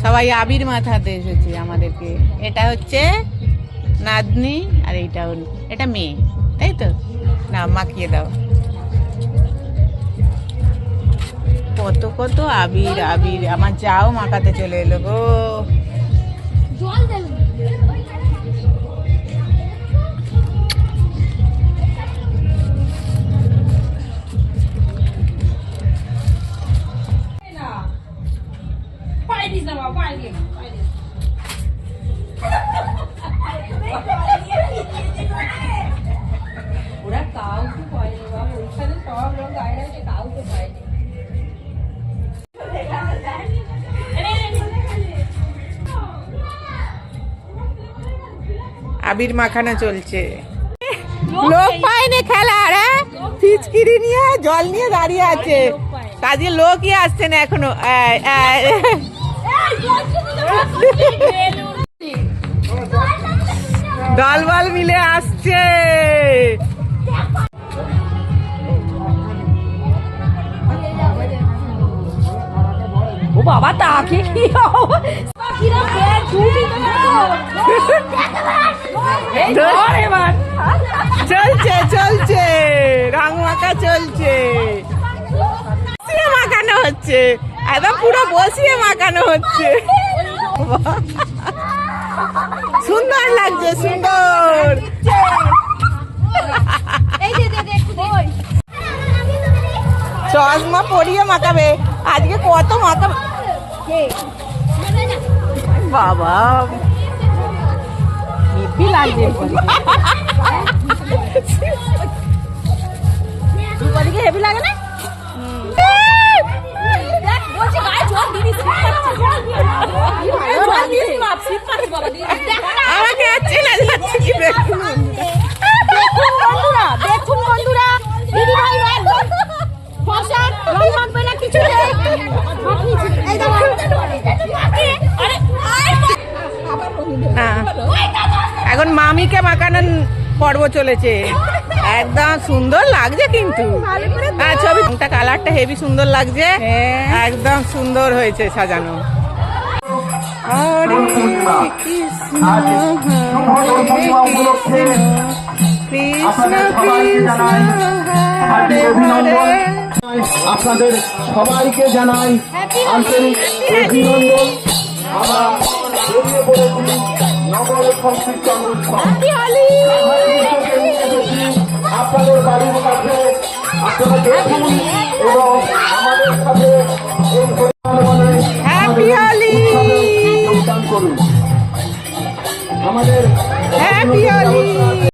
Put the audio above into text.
সবাই আবির মাথাতে এসেছে আমাদেরকে। এটা হচ্ছে নাতনি আর এটা মেয়ে, তাই তো? না, মাখিয়ে দাও। কত কত আবির আবির, আমার যাও মাখাতে চলে এলো গো। আবির মাখানো চলছে, লোক পায়নি খেলার। পিচকিরি নিয়ে জল নিয়ে দাঁড়িয়ে আছে, কাজে লোকই আসছে না এখনো। দলবল মিলে আসছে। ও বাবা, তাকে কি চলছে চলছে, রং মাখা চলছে, বসিয়ে মাখানো হচ্ছে, একদম পুরো বসিয়ে মাখানো হচ্ছে। সুন্দর লাগছে, সুন্দর। চশমা পরিয়ে মাখাবে আজকে, কত মাখাবে বাবা, হেভি লাগছে। হেভি লাগে না? আমাকে চেনা যাচ্ছে কি? দেখুন বন্ধুরা, দেখুন বন্ধুরা, দিদি ভাই কিছু এখন মামিকে মাখানোর পর্ব চলেছে। একদম সুন্দর লাগছে কিন্তু, ছবিটা কালারটা হেভি সুন্দর লাগছে, একদম সুন্দর হয়েছে সাজানো। আপনাদের সবাইকে জানাই আন্তরিক অভিনন্দন। আমরা বেরিয়ে পড়েছি নগর সংস্কৃতি অনুষ্ঠান। আপনাদের বাড়ির কাছে আপনারা দেখুন এবং আমাদের সাথে যোগদান করুন। আমাদের